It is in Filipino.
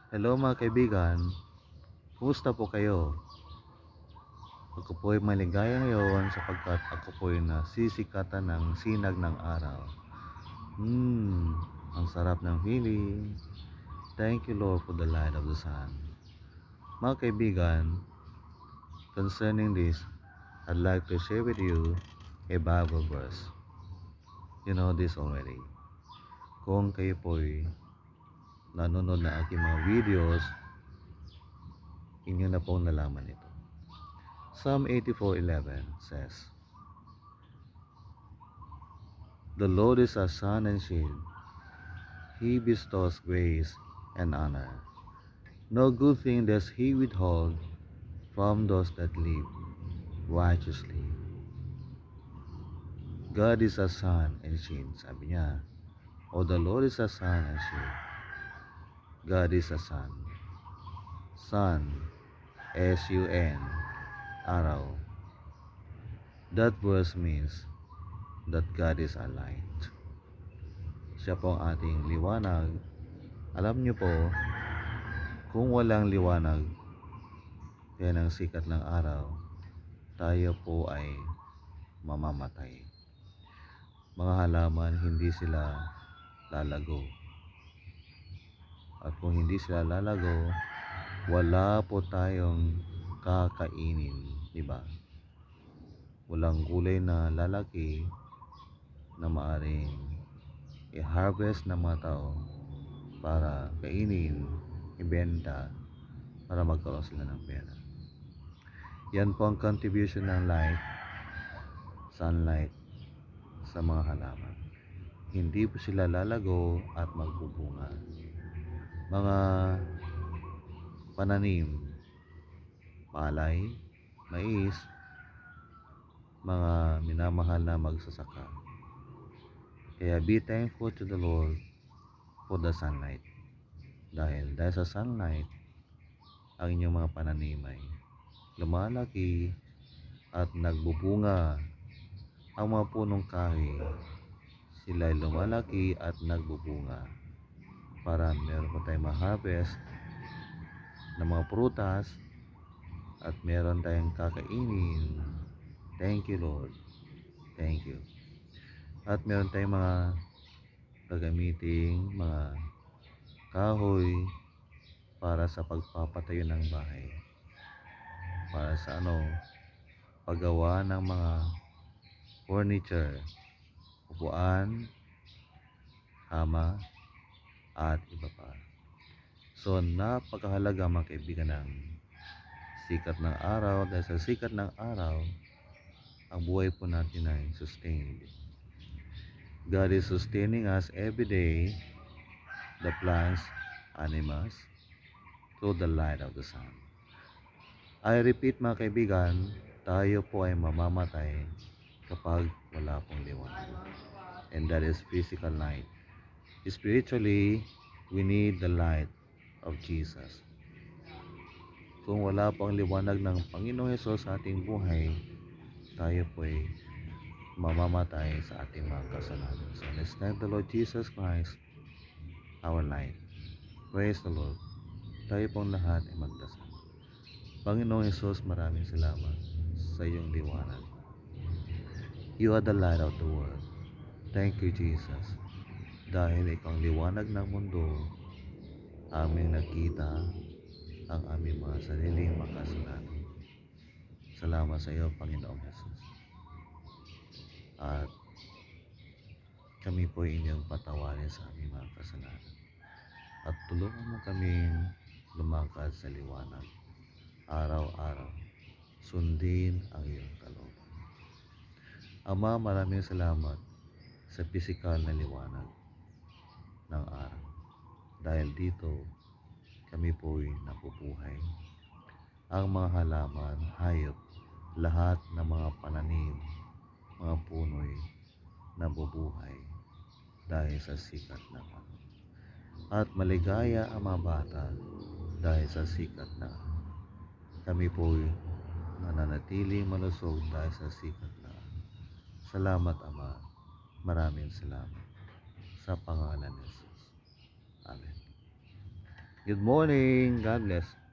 Hello mga kaibigan, kumusta po kayo? Ako po ay maligaya ngayon sapagkat ako po ay nasisikatan ng sinag ng araw. Ang sarap ng feeling. Thank you Lord for the light of the sun. Mga kaibigan, concerning this, I'd like to share with you a Bible verse. You know this already. Kung kayo po ay nanonood na aking mga videos, inyo na pong nalaman ito. Psalm 84:11 says, "The Lord is our sun and shield. He bestows grace and honor. No good thing does He withhold from those that live righteously." God is a sun and shield, sabi niya. O the Lord is a sun and shield. God is a sun. Sun, S-U-N, araw. That verse means that God is a light. Siya po ang ating liwanag. Alam niyo po, kung walang liwanag, kaya ng sikat ng araw, tayo po ay mamamatay. Mga halaman, hindi sila lalago. At kung hindi sila lalago, wala po tayong kakainin, di ba? Walang gulay na lalaki na maaring i-harvest ng mga tao para kainin, ibenta, para magkaroon sila ng pera. Yan po ang contribution ng light, sunlight, sa mga halaman. Hindi po sila lalago at magbubunga. Mga pananim, palay, mais, mga minamahal na magsasaka. Kaya be thankful to the Lord for the sunlight. Dahil sa sunlight, ang inyong mga pananim ay lumalaki at nagbubunga. Ang mga punong kahoy, sila ay lumalaki at nagbubunga para meron po tayong ma-harvest ng mga prutas at meron tayong kakainin. Thank you Lord. Thank you. At meron tayong mga gagamiting mga kahoy para sa pagpapatayo ng bahay. Para sa paggawa ng mga furniture, upuan, kama, at iba pa. So napakahalaga mga kaibigan ng sikat ng araw. Dahil sa sikat ng araw, ang buhay po natin ay sustained. God is sustaining us every day, the plants, animals, through the light of the sun. I repeat mga kaibigan, tayo po ay mamamatay kapag wala pong liwanag. And that is physical light. Spiritually, we need the light of Jesus. Kung wala pang liwanag ng Panginoong Hesus sa ating buhay, tayo po ay mamamatay sa ating mga kasalanan. So let's thank the Lord Jesus Christ, our light. Praise the Lord. Tayo pong lahat ay magdasal. Panginoong Hesus, maraming salamat sa iyong liwanag. You are the light of the world. Thank you, Jesus. Dahil ikaw ang liwanag ng mundo, aming nakita ang aming mga sariling makasalanan. Salamat sa iyo, Panginoong Jesus. At kami po inyong patawarin sa aming mga kasalanan. At tulungan mo kaming lumakad sa liwanag. Araw-araw, sundin ang iyong kalooban. Ama, maraming salamat sa pisikal na liwanag ng araw. Dahil dito, kami po'y nabubuhay. Ang mga halaman, hayop, lahat ng mga pananim, mga puno'y nabubuhay dahil sa sikat ng araw. At maligaya ang mga bata dahil sa sikat na araw. Kami po'y nananatiling malusog dahil sa sikat na araw. Salamat Ama, maraming salamat sa pangalan ni Jesus. Amen. Good morning. God bless.